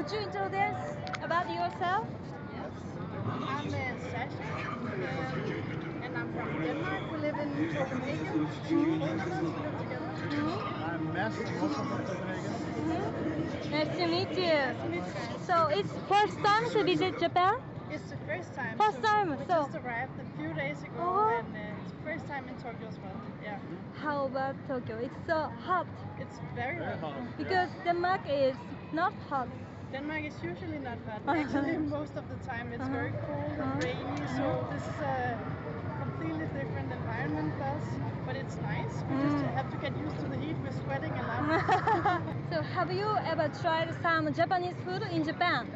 Could you introduce about yourself? I'm Sasha, and I'm from Denmark. We live in Copenhagen. Both of us live together. I'm Mads, also from Copenhagen. Nice to meet you. So it's first time to visit Japan? It's the first time. First time, We so- just arrived a few days ago, Uh-huh. and it's the first time in Tokyo as well. Yeah, How about Tokyo? It's so hot it's very Very hot. hot. because Denmark is not hot. Denmark is usually not hot. Actually, most of the time it's very cold and rainy. So this is a completely different environment for us, but it's nice. We just have to get used to the heat. We're sweating a lot. So have you ever tried some Japanese food in Japan?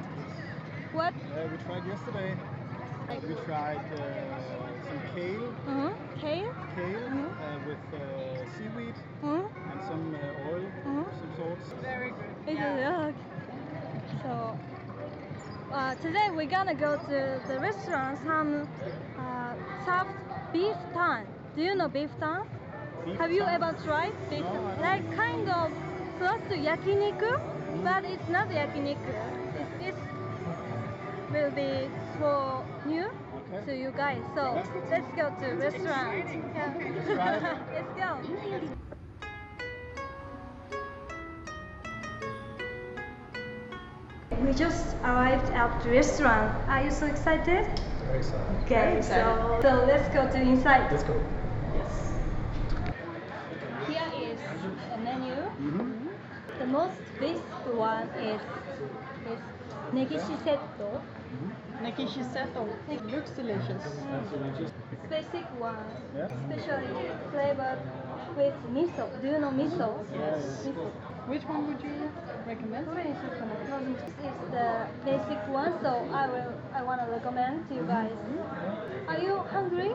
What? We tried yesterday. We tried some kale, Kale? with seaweed Mm? and some oil, some sorts. Very good. Is Yeah. it? Okay. So today we're gonna go to the restaurant, some soft beef tongue. Do you know beef tongue? Beef Have you tongue? ever tried beef No, I tongue? don't. Like kind of close to yakiniku, but it's not yakiniku. It will be for new Okay. to you guys. So let's go to restaurant. Yeah. try it. Let's go. We just arrived at the restaurant. Are you so excited? Very excited. Okay, so let's go to inside. Let's go. Here is a menu. Mm-hmm. The most basic one is negishi setto. Negishi seto. It looks delicious. It's basic one, Yeah. especially flavored with miso. Do you know miso? Yes. Miso. Which one would you recommend? This is the basic one, so I want to recommend to you guys. Are you hungry?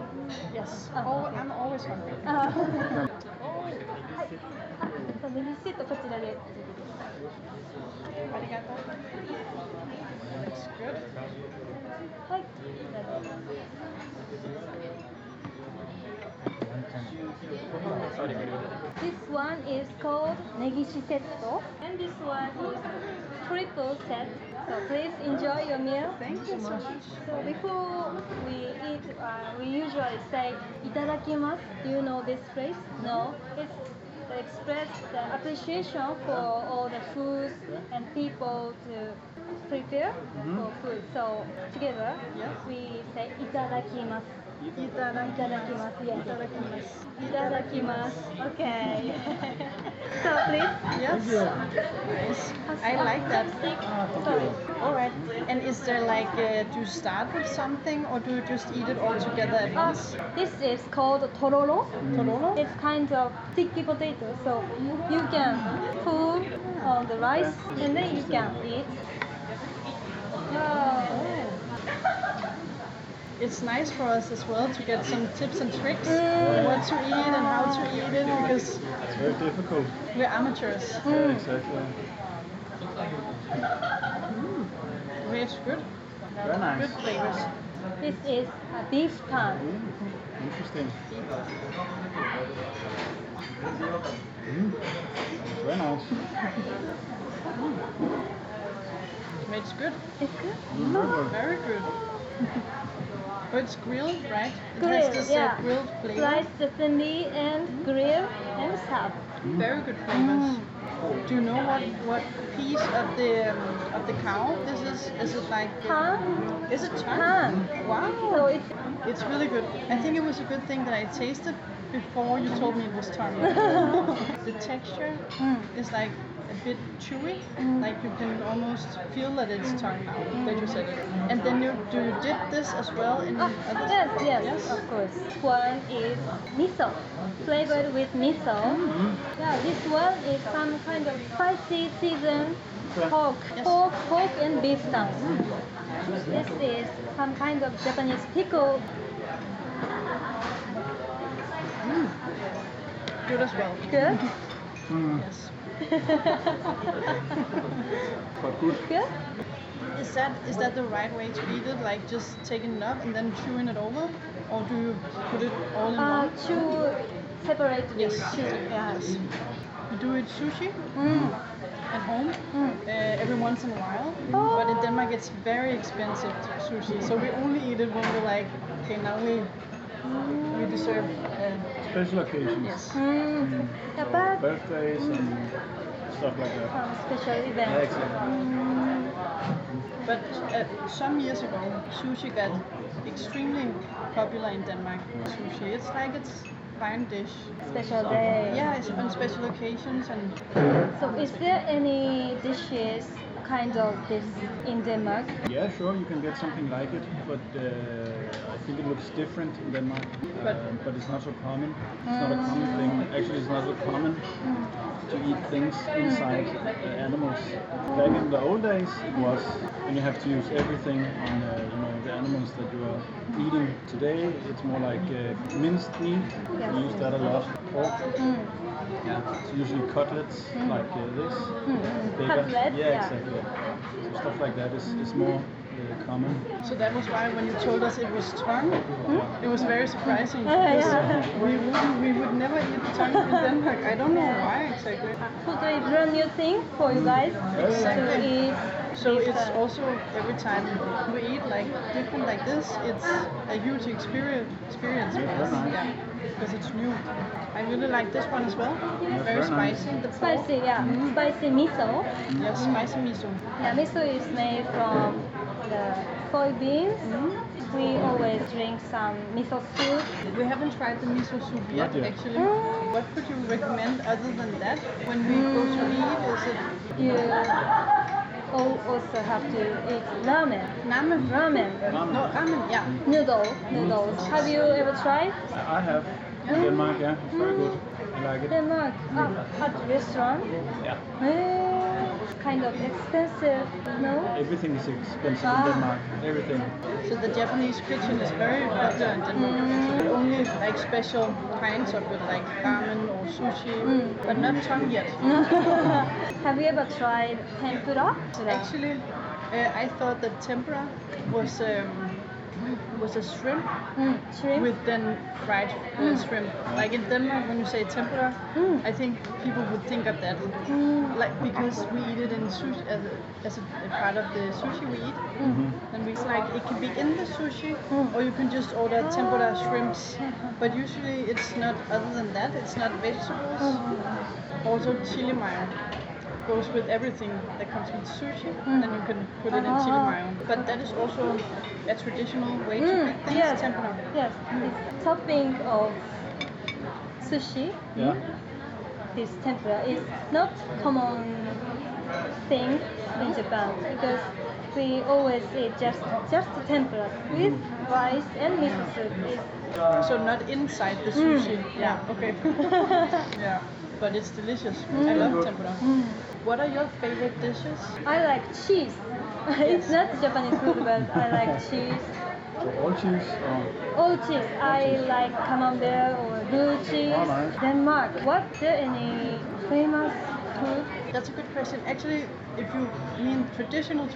Yes. Oh, Oh, okay. I'm always hungry. ネギセットこちらで。Arigato. Looks good. はい。 This one is called negishi setto, and this one is triple set. So please enjoy your meal. Thank you so much. So before we eat, we usually say "itadakimasu." Do you know this phrase? No. It's to express the appreciation for all the foods and people to prepare for food. So together, Yes. we say "itadakimasu." Itadakimasu. Yes. Itadakimasu. Itadakimasu. Okay. So please. Yes. Nice. I like that. Sorry. All right. And is there like, do you start with something or do you just eat it all together at once? This is called tororo. Tororo? It's kind of sticky potato, so you can put on the rice and then you can eat. Wow. It's nice for us as well to get some tips and tricks on what to eat and how to eat it because It's very difficult. we're amateurs. Yeah, exactly. It's good. Very nice. Good flavors. This is a beef tongue. Interesting. It's very nice. It's good. It's good. Very good. Very good. Oh, it's grilled, right? It Grilled, has this yeah. grilled flavor. Sliced thinly and grilled and stuff. Very good flavors. Do you know what piece of the cow this is? Is it like Tongue? Is it tongue? Tongue. Wow. So it's It's really good. I think it was a good thing that I tasted before you told me it was tongue. The texture is like a bit chewy, like you can almost feel that it's tongue now that you said it. And then you dip this as well in other yes, of course. One is miso, flavored with miso. Yeah, this one is some kind of spicy seasoned pork, Yes. pork and beef tongue. This is some kind of Japanese pickle. Good as well. Good, Yes. Quite good. good. Is that the right way to eat it? Like just taking it up and then chewing it over, or do you put it all in one? Chew separately. Yes. Chew. Yeah. Yes. You do it sushi? at home every once in a while. Oh. But in Denmark it's very expensive sushi, so we only eat it when we're like, okay, now we deserve. Special occasions. Yes. Yeah, So but birthdays and stuff like that. some special events. Yeah, exactly. But some years ago, sushi got extremely popular in Denmark. Sushi, it's like it's fine dish. Special day. Yeah, it's on special occasions and So is there any dishes kind of this in Denmark? Yeah, sure, you can get something like it, but I think it looks different in Denmark. But it's not so common. It's not a common thing. Actually, it's not so common to eat things inside animals. Back in the old days, it was, and you have to use everything on the animals that you are eating. Today, it's more like minced meat. Yes. We use that a lot. Pork. Yeah, it's usually cutlets like this. Bigger. Cutlets, Yeah, yeah. exactly. So stuff like that is more common. so that was why when you told us it was tongue, it was very surprising. Yeah. Because we would never eat tongue in Denmark. I don't know why exactly. Totally brand new thing for you guys to eat. So this, it's also every time we eat like different like this, it's a huge experience for us. nice. Yeah, because it's new. I really like this one as well. Very very nice. spicy. The pork. spicy, yeah, spicy miso. Yes, spicy miso. Yeah, miso is made from the soybeans. We always drink some miso soup. We haven't tried the miso soup yet, Not yet. actually. What could you recommend other than that when we go to eat? Is it You also have to eat ramen. ramen? Ramen. No, ramen, yeah. Noodles. Have you ever tried? I have. In Denmark, yeah, it's very good. I like it. Denmark at restaurant. Yeah. Kind of expensive, no? Everything is expensive in Ah. Denmark. Everything. So the Japanese kitchen is very popular in Denmark. Only like special kinds of it, like ramen or sushi, but not tongue yet. Have you ever tried tempura? Actually, I thought that tempura was a shrimp Shrimp? with then fried shrimp. Like in Denmark, when you say tempura, I think people would think of that, like because we eat it in sushi as a part of the sushi we eat, and it's like it can be in the sushi, or you can just order tempura shrimps. But usually it's not. Other than that, it's not vegetables. Also chili mayo goes with everything that comes with sushi, then you can put it in chili mayo. But that is also a traditional way to eat things, Yes. tempura. Yes. This topping of sushi, Yeah. this tempura, is not common thing in Japan because we always eat just tempura with rice and miso soup. So not inside the sushi. Yeah, okay. Yeah, but it's delicious. I love tempura. What are your favorite dishes? I like cheese. It's not Japanese food, but I like cheese. So all cheese. All cheese. I like camembert or blue cheese. Oh, nice. Denmark. What there any famous food? That's a good question. Actually, if you mean traditional,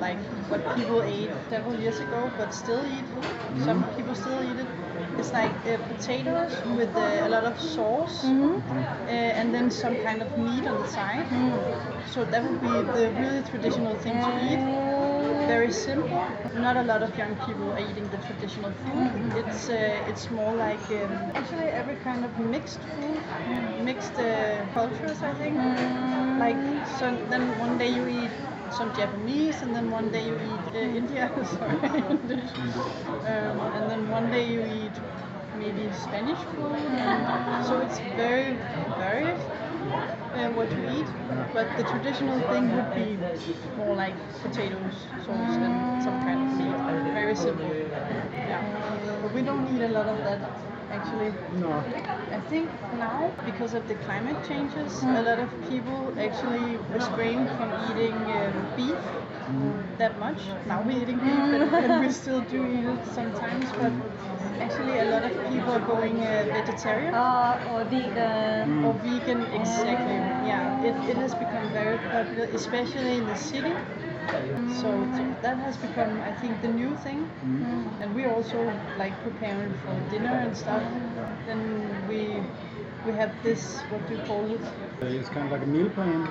like what people ate several years ago, but still eat, some people still eat it. It's like potatoes with a lot of sauce, and then some kind of meat on the side. So that would be the really traditional thing to eat. Very simple. Not a lot of young people are eating the traditional food. It's more like actually every kind of mixed food, mixed cultures, I think. Like so, then one day you eat some Japanese, and then one day you eat India, sorry, English. And then one day you eat maybe Spanish food. So it's very varied what you eat, but the traditional thing would be more like potatoes, sauce, and some kind of meat. Very simple. Yeah, but we don't eat a lot of that. Actually, No. I think now, because of the climate changes, a lot of people actually restrain from eating beef that much. Now we're eating beef, and we still do eat it sometimes, but actually a lot of people are going vegetarian. Or vegan. Or vegan, exactly. Yeah, it has become very popular, especially in the city. So that has become, I think, the new thing. And we also like preparing for dinner and stuff. Then we we have this, what do you call it? It's kind of like a meal plan.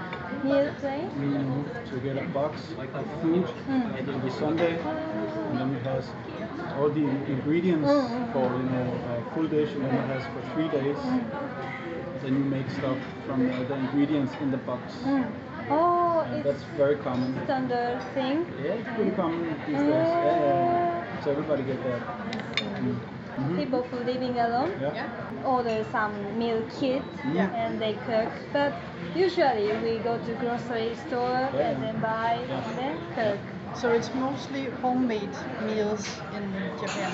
Meal plan? So you get a box of food every Sunday, and then it has all the ingredients for a full dish, and then it has for 3 days. Then you make stuff from the ingredients in the box. Oh, And it's that's very common. standard thing. Yeah, it's pretty common these days. Yeah. So everybody get that. People who living alone Yeah. order some meal kit and they cook. But usually we go to grocery store and then buy and then cook. So it's mostly homemade meals in Japan.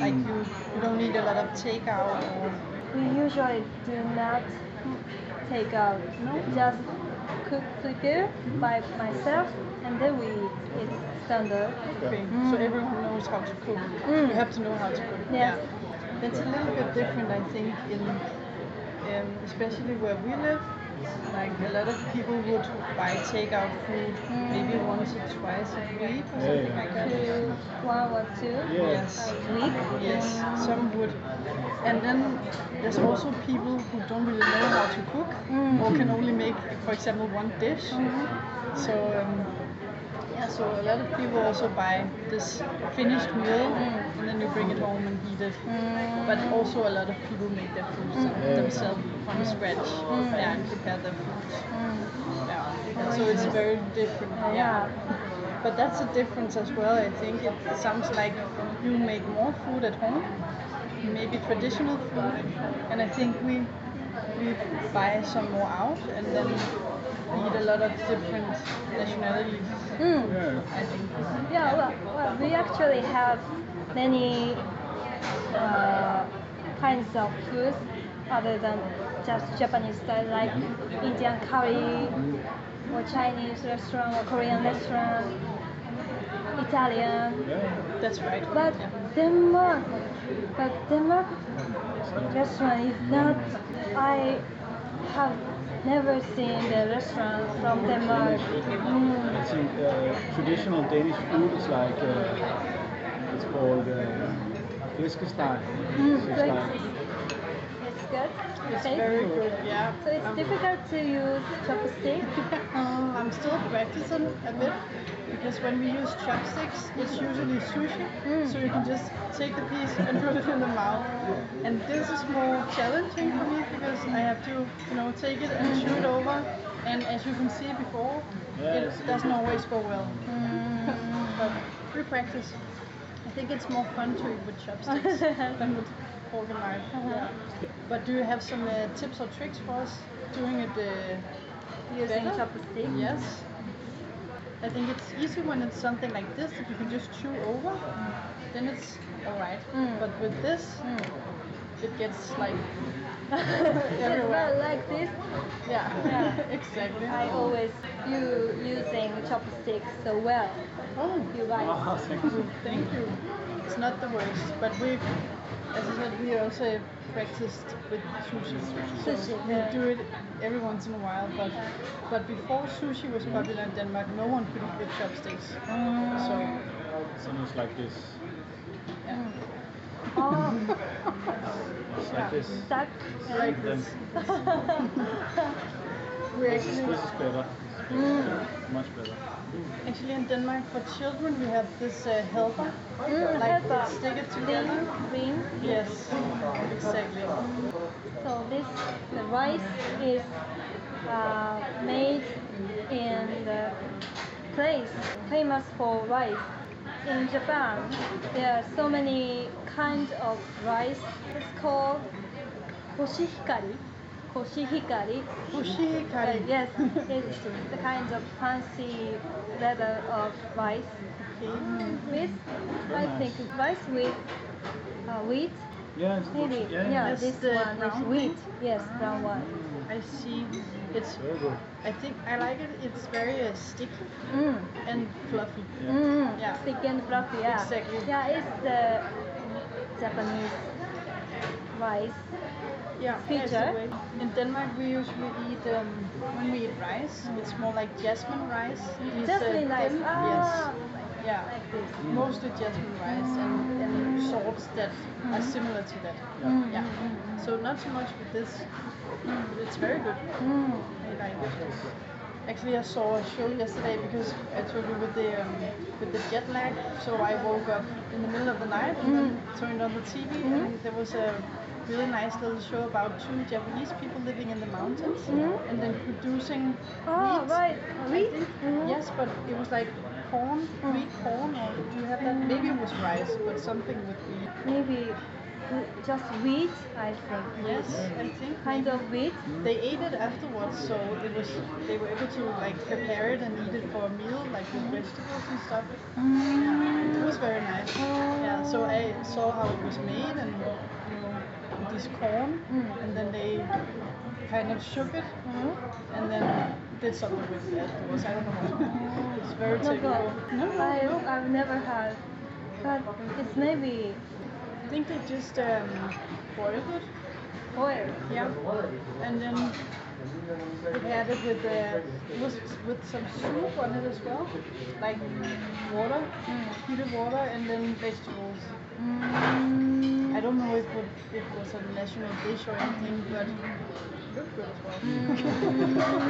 Like you don't need a lot of takeout or... We usually do not take out, just cook prepare by myself and then we eat. It's standard. Okay, so everyone knows how to cook. You have to know how to cook. Yes. That's a little bit different, I think, in especially where we live. Like a lot of people would buy takeout food maybe once or twice a week or something like that. 1 or 2 Yes. a week. Yes, some would. And then there's also people who don't really know how to cook or can only make, for example, one dish. So so a lot of people also buy this finished meal and then you bring it home and eat it. But also a lot of people make their food themselves from scratch and prepare their food. So it's very different. But that's a difference as well. I think it sounds like you make more food at home, maybe traditional food, and I think we buy some more out and then eat a lot of different nationalities. I think. Well, we actually have many kinds of food other than just Japanese style, like Indian curry or Chinese restaurant or Korean restaurant, Italian. That's right. But Denmark restaurant is not. I have never seen the restaurant from Denmark. I think traditional Danish food is like it's called fiskesteg. It's good. It's Okay. very good, yeah. So it's difficult to use chopstick. I'm still practicing a bit because when we use chopsticks, it's usually sushi, so you can just take the piece and put it in the mouth. And this is more challenging for me because I have to, take it and chew it over. And as you can see before, it doesn't always go well. But we practice. I think it's more fun to eat with chopsticks than with fork and knife. But do you have some tips or tricks for us doing it Using better? chopstick. Yes. I think it's easy when it's something like this that you can just chew over, then it's alright. But with this, it gets like everywhere. Well, like this. Yeah. Exactly. I always using chopsticks so well. Oh, You guys. thank you. It's not the worst, but as I said, we also practiced with sushi. So we do it every once in a while, but before sushi was popular in Denmark, no one could eat with chopsticks. So It's almost like this. Oh, It's like this. stuck. like this. We This actually, is better. Much better. actually in Denmark for children we have this helper, like they stick it together. Ring. Yes, exactly. So the rice is made in the place famous for rice. In Japan, there are so many kinds of rice. It's called koshihikari. Koshihikari. Koshihikari. Yes, it's the kind of fancy leather of rice. With, I think, rice with wheat. Yeah, it's Maybe, That's this the one is brown wheat. wheat. Yes, brown one. I see. It's. very good. I think I like it. It's very sticky and fluffy. Yeah. Thick and fluffy, yeah. Exactly. Yeah, it's the Japanese rice. Yeah. Feature. that's the way. In Denmark, we usually eat when we eat rice. It's more like jasmine rice. These, Jasmine rice. thin- Ah, Yes. Yeah, like this. mostly jasmine rice and salts that are similar to that. Yeah. So not so much with this. It's very good. I like it. Actually, I saw a show yesterday because I told you with the jet lag. So I woke up in the middle of the night and then turned on the TV, and there was a really nice little show about two Japanese people living in the mountains and then producing wheat. Right, wheat. Yes, but it was like corn, wheat corn, or do you have that? Maybe it was rice, but something with wheat. Maybe just wheat, I think. Yes, I think Kind of wheat. they ate it afterwards, so they were able to like prepare it and eat it for a meal, like with vegetables and stuff. It was very nice. Yeah, so I saw how it was made and with this corn, and then they kind of shook it and then did something with it afterwards. I don't know. It's very technical. No. I've never had, but it's maybe I think they just boiled it. oil. Yeah, and then they had it with some soup on it as well, like water, heated water, and then vegetables. I don't know if it was a national dish or anything, but it looked good as well.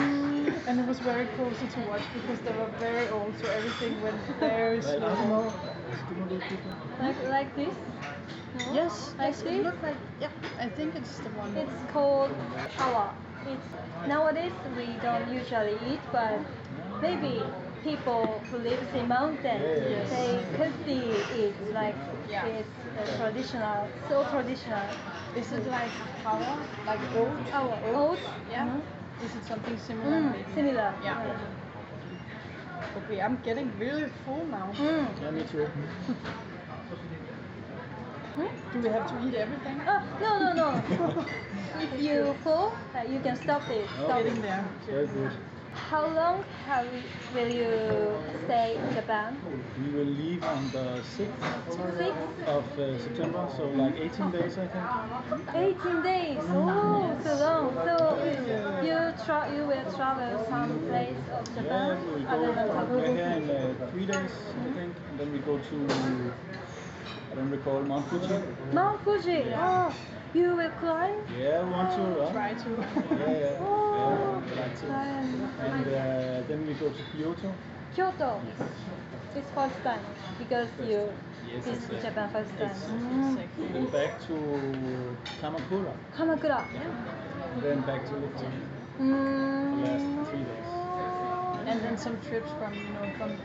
And it was very cozy to watch because they were very old, so everything went very slow. Like this? No? Yes, Like it this? looked like, yeah, I think it's the one. It's called awa. It's nowadays we don't usually eat, but maybe people who live in mountains they could eat like it's traditional, so traditional. Is it like power, like oat? Oat. Yeah. Is it something similar? Maybe? Similar. Yeah. Okay, I'm getting really full now. Yeah, me too. Do we have to eat everything? No. If you full, you can stop it. Stop Getting it. there. Very good. How long will you stay in Japan? We will leave on the 6th of September, so like 18 days, I think. 18 days. Oh, so long. So you will travel some place of Japan Yeah, we other than go. We're here Tokyo. in 3 days, I think, and then we go to, I don't recall, Mount Fuji. Mount Fuji. Yeah. Oh, you will climb? Yeah, we want to. Try to. Yeah, Oh. we like to. Climb. And then we go to Kyoto. Kyoto. It's first time because you Yes, visit exactly. Japan first time. Exactly. Then back to Kamakura. Kamakura. And then back to Lipton. The Mm. last 3 days. And then some trips from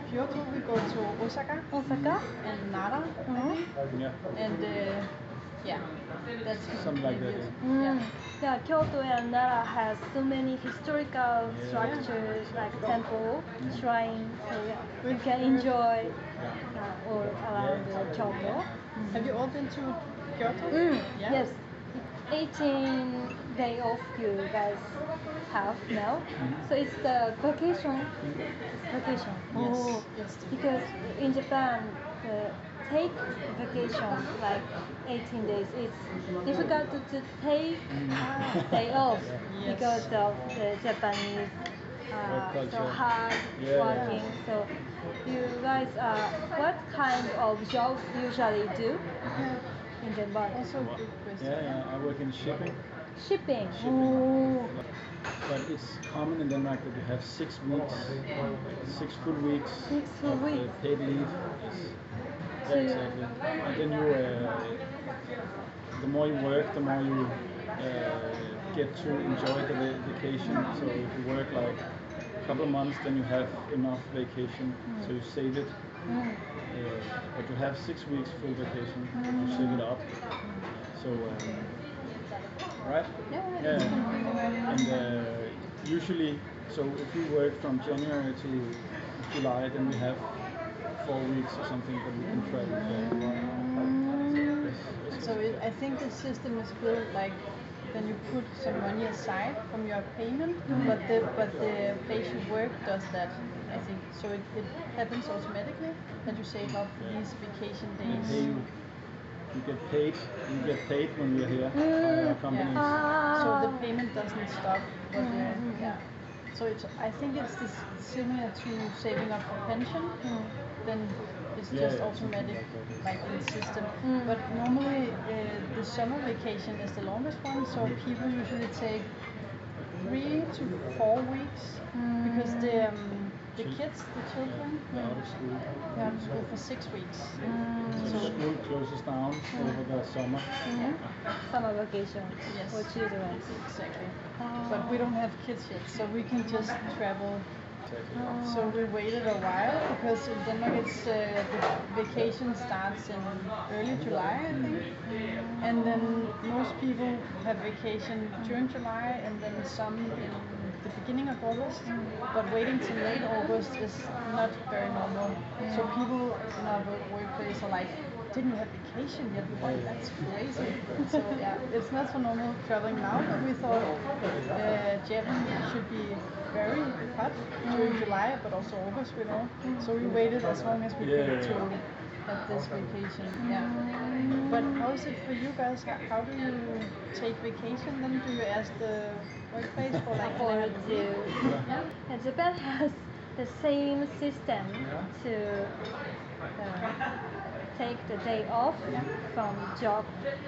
Kyoto we go to Osaka Osaka. and Nara, I think. Yeah, And that's something like that. good. Mm. Yeah, Kyoto and Nara has so many historical structures like temple, shrine, so yeah, you can enjoy all around Kyoto. Have you all been to Kyoto? Yeah. Yes, 18 day off you guys have now, so it's the vacation. It's vacation. Yes. Oh, Yes. because in Japan, take vacation like 18 days. It's difficult to take day off Yes. because of the Japanese so culture. hard Yeah. working. So you guys, what kind of job usually do in Japan? Also a good question. Yeah, I work in shipping. Shipping. Shipping. Oh. But it's common in Denmark that you have 6 weeks, 6 full weeks 6 full of weeks. paid leave. Yes. So Yeah, you- exactly. And then you, the more you work, the more you get to enjoy the vacation. So if you work like a couple of months, then you have enough vacation, so you save it. But you have 6 weeks full vacation, you save it up. So, right? Yeah. And usually, so if we work from January to July, then we have 4 weeks or something that we can travel for. So I think the system is built like then you put some money aside from your payment, but the place you work does that. I think so. It happens automatically that you save up for these vacation They days. pay you. You get paid when we're here by our companies. So the payment doesn't stop. But yeah. So I think it's similar to saving up for pension. Then it's just automatic, like in the system. But normally the summer vacation is the longest one, so people usually take 3 to 4 weeks because the kids, the children, They're out of school. they're out of school for 6 weeks. So school closes down over the summer. Summer vacation Yes. for children. Exactly. But we don't have kids yet, so we can just travel. So we waited a while because in Denmark it's the vacation starts in early July, I think, and then most people have vacation during July and then some in the beginning of August. But waiting till late August is not very normal. So people in our workplace are like, didn't you have vacation yet? Like, that's crazy. So yeah, it's not so normal traveling now, but we thought Japan should be very hot during July, but also August, we know. So we waited as long as we could to have this vacation. Yeah. But how is it for you guys? How do you take vacation then? Do you ask the workplace for like And Japan has the same system to take the day off from job,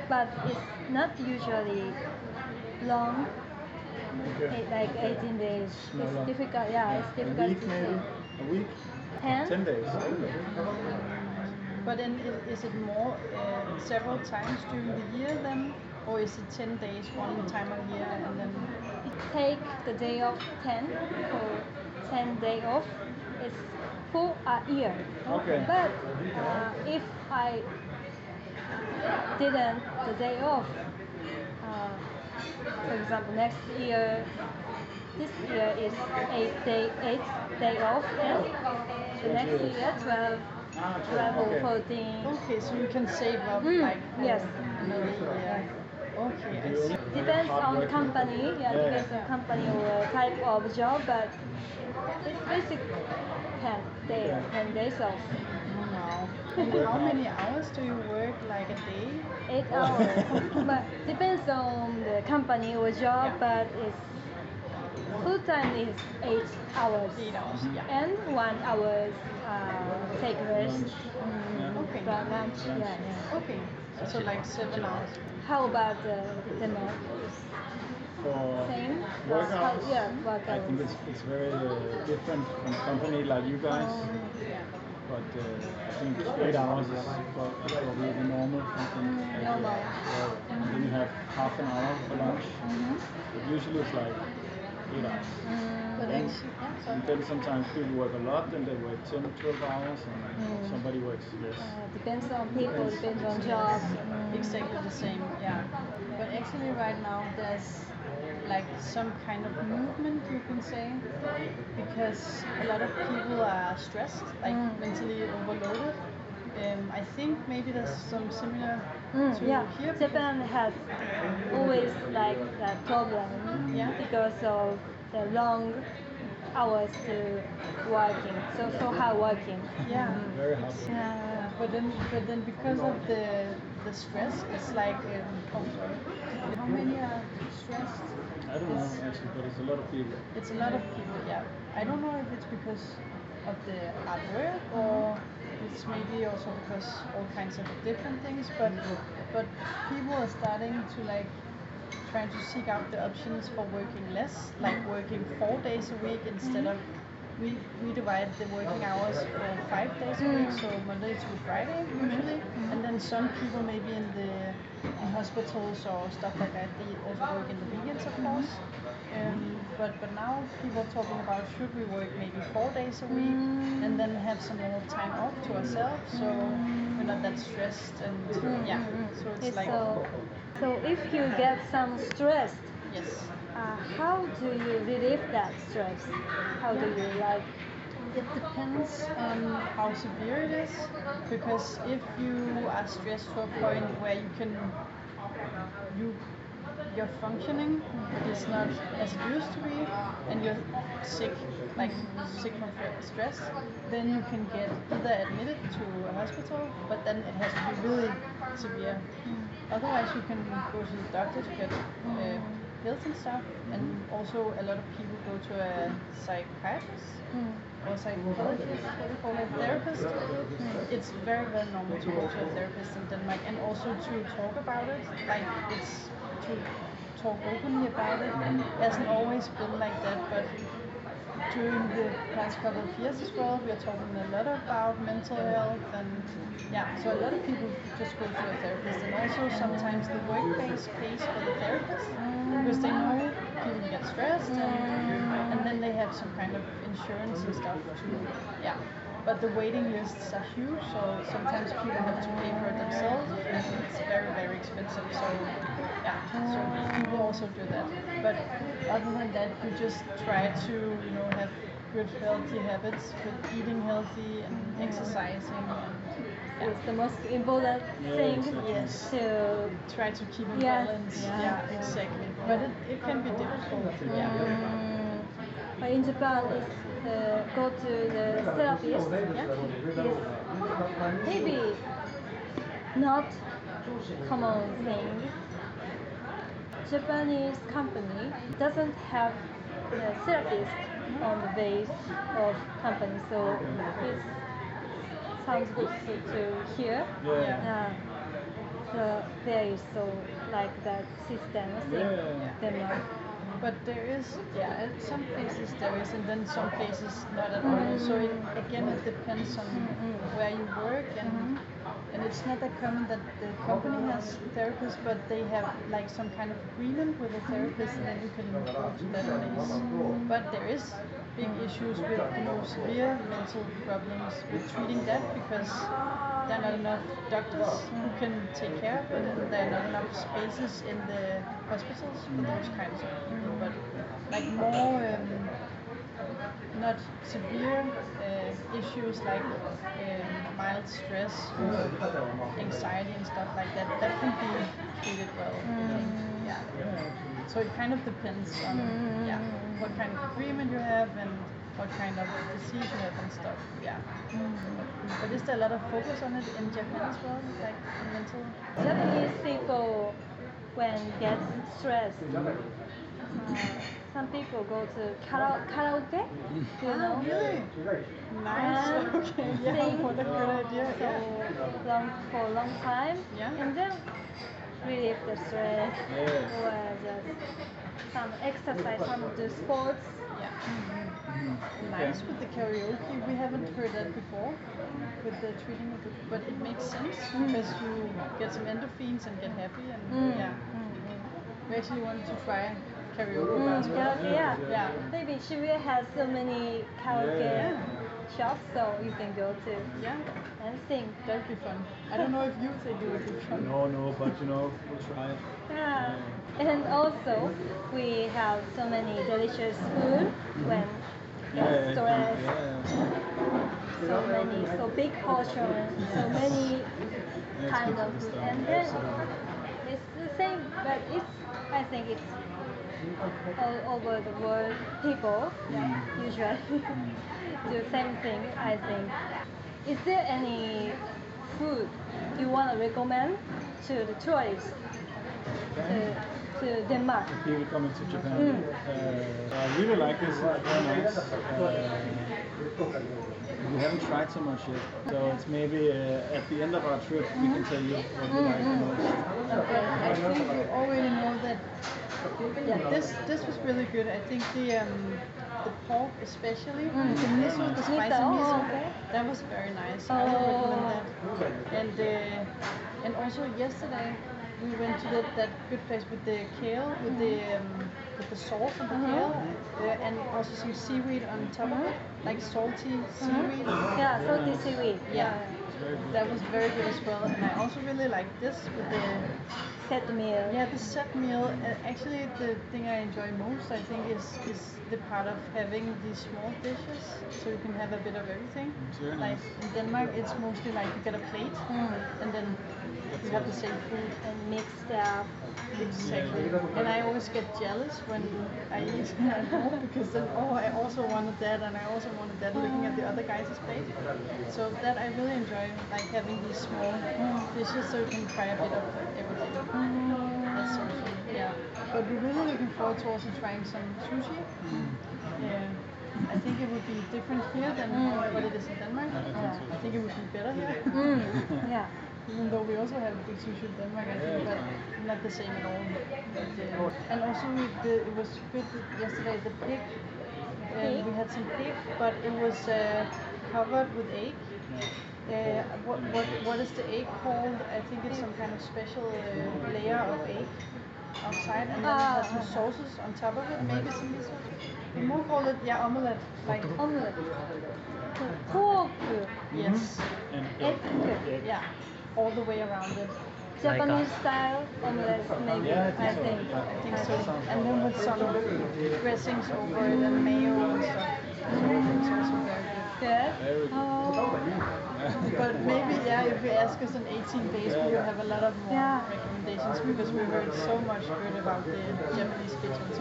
but it's not usually long. Like 18 days. It's difficult. Yeah, it's difficult A week to maybe? say. A week? 10 days. But then is it more several times during the year then? Or is it 10 days one time a year and then? It take the day off 10 for 10 day off. It's for a year. Okay. But if I didn't the day off, for example, next year, this year is 8 day off, and the next year 12, 12 or 14. Okay, so you can save up like Yes. another year. Okay, I see. Depends on company, depends on company or type of job, but it's basic 10 days off. Wow. And how many hours do you work like a day? 8 hours. But depends on the company or job, but it's full time is 8 hours. 8 hours, yeah. And 1 hour take rest. Okay. For lunch, yeah. Okay, so like 7 hours. How about Denmark? For Same? work hours, Work I hours. think it's very different from company like you guys. But I think 8 hours is probably the normal. Normal. And then you have half an hour for lunch. But usually it's like 8 hours. But And actually, and then sometimes people work a lot and they work 10, 12 hours and somebody works less. Depends on people, depends on job. exactly the same, yeah. But actually right now there's like some kind of movement, you can say, because a lot of people are stressed, like mentally overloaded. I think maybe there's some similar to here. Japan has always like that problem because of the long hours to working, so hard working. Yeah. Very hard. But then because of the stress, it's like how many are stressed? I don't know actually, but it's a lot of people. It's a lot of people, yeah. I don't know if it's because of the hard work or it's maybe also because all kinds of different things, but people are starting to like trying to seek out the options for working less, like working 4 days a week instead of we divide the working hours for 5 days a week, so Monday to Friday usually, and then some people maybe in hospitals or stuff like that, they also work in the weekends, of course. But now people are talking about should we work maybe 4 days a week and then have some more time off to ourselves, so we're not that stressed and so it's like So if you get some stress, yes. How do you relieve that stress? How do you like? It depends on how severe it is, because if you are stressed to a point where your functioning is not as it used to be, and you're sick, like sick from stress, then you can get either admitted to a hospital, but then it has to be really severe. Otherwise, you can go to the doctor to get pills and stuff, and also a lot of people go to a psychiatrist or psychologist, what do you call it, therapist. It's very, very normal to go to a therapist in Denmark, and also to talk about it, like it's to talk openly about it. It hasn't always been like that, but during the past couple of years as well, we are talking a lot about mental health, and so a lot of people just go to a therapist, and also sometimes the workplace pays for the therapist because they know people get stressed, and then they have some kind of insurance and stuff too. But the waiting lists are huge, so sometimes people have to pay for it themselves, and it's very, very expensive. So so people also do that. But other than that, we just try to, have good healthy habits with eating healthy and exercising. And, It's the most important thing Yes. to Try to keep in Yes. balance. Yeah. Exactly. But it can be difficult. In Japan, is go to the therapist. Is maybe not common thing. Japanese company doesn't have the therapist on the base of company, so it sounds good to hear. So there is so like that system in Denmark. But there is, in some places there is, and then some places not at all. So it depends on where you work, and it's not that common that the company has therapists, but they have like some kind of agreement with a therapist, and then you can go to that place. But there is big issues with severe mental problems with treating that, because there are not enough doctors who can take care of it, and there are not enough spaces in the hospitals for those kinds of people. But like more not severe issues like mild stress or anxiety and stuff like that can be treated well. I think. So it kind of depends on what kind of agreement you have and what kind of disease you have and stuff. But is there a lot of focus on it in Japan as well, like mental? Japanese people, when get stressed, some people go to karaoke, Really? Nice. and Okay. sing What a good idea. for a long time, Yeah. and then relieve the stress, or just some exercise, some do sports. Nice with the karaoke. We haven't heard that before with the treating of it, but it makes sense because you get some endorphins and get happy, and we actually wanted to try karaoke as well. Karaoke, maybe Shibuya has so many karaoke shops, so you can go to and sing. That would be fun. I don't know if you think it would be fun. No, but we'll try it. And also we have so many delicious food when stressed. So big portions, so many kind of food, and then it's the same, but I think it's all over the world. People usually do the same thing. I think. Is there any food you want to recommend to the tourists to Denmark? People coming to Japan. I really like this. Very nice. We haven't tried so much yet, so it's maybe at the end of our trip we can tell you what we like the most. I think you already know that. This was really good. I think the pork especially, the miso, the spicy miso, that was very nice. I would recommend that. And also yesterday we went to that good place with the kale, with the sauce on the kale, and also some seaweed on top of it, like salty seaweed. Salty seaweed. That was very good as well. And I also really like this with the set meal. The set meal. Actually, the thing I enjoy most, I think, is the part of having these small dishes, so you can have a bit of everything. Like in Denmark, it's mostly like you get a plate, and then you have the same food and mixed up. Exactly. And I always get jealous when I eat at home, because then I also wanted that, and I also wanted that, looking at the other guys' plate. So that I really enjoy, like having these small dishes, so you can try a bit of everything. That's so fun. Yeah, but we're really looking forward to also trying some sushi. Yeah. I think it would be different here than what it is in Denmark. I think it would be better here. Yeah. Even though we also have good sushi in Denmark, I think, but not the same at all. But, and also it was good yesterday, the pig. We had some pig, but it was covered with egg. What is the egg called? I think it's some kind of special layer of egg outside, and then it has some sauces on top of it, maybe some miso. We more call it omelette. Like Omelette. Pork. yes, And Egg. yeah, all the way around it. Japanese style omelette, maybe. Yeah, I think. I think so. And then with some dressings over it and mayo and stuff. So it's also very good. Yes. Very good. But maybe, if you ask us on 18 days, we will have a lot of more recommendations because we heard so much good about the Japanese kitchens.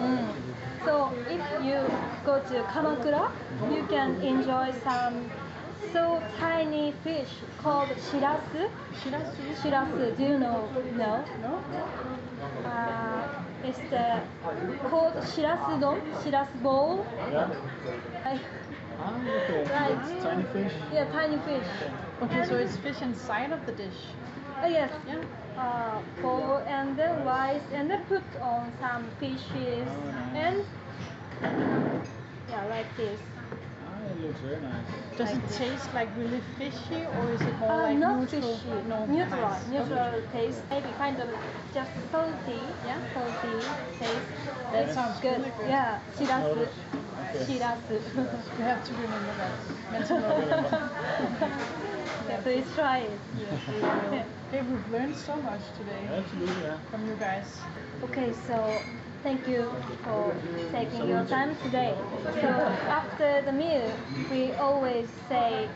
So if you go to Kamakura, you can enjoy some so tiny fish called shirasu. Shirasu? Shirasu, do you know? No? No? It's called shirasu don, shirasu bowl. Yeah. Like, Okay. Right. It's tiny fish. yeah, tiny fish. Okay, so it's fish inside of the dish. Yes. Yeah. Bowl and then rice and then put on some fishes and like this. It looks very nice. Does it taste like really fishy or is it more like Not neutral? fishy, No, neutral, nice. neutral taste. Maybe kind of just salty, salty taste. That It's sounds good. really good. Yeah, shirasu, Okay. shirasu. We have to remember that. Mental note. Please try it. Yes, we will. Okay, we've learned so much today Absolutely, yeah. from you guys. Okay, so thank you for taking your time today. So after the meal, we always say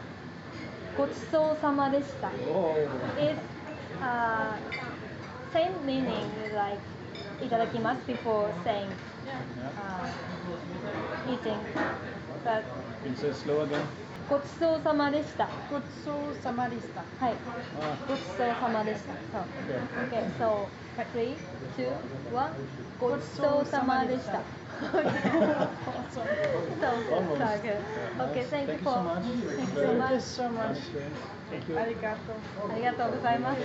ごちそうさまでした. It's same meaning like いただきます before saying eating. But Can you say it slow again? ごちそうさまでした. ごちそうさまでした。はい。ごちそうさまでした. So, okay, so 3, 2, 1. ごちそうさまでした. Awesome. So good. Okay, thank you so much. Thank you so Thank you much. so much. Thank you. ありがとう。ありがとうございます。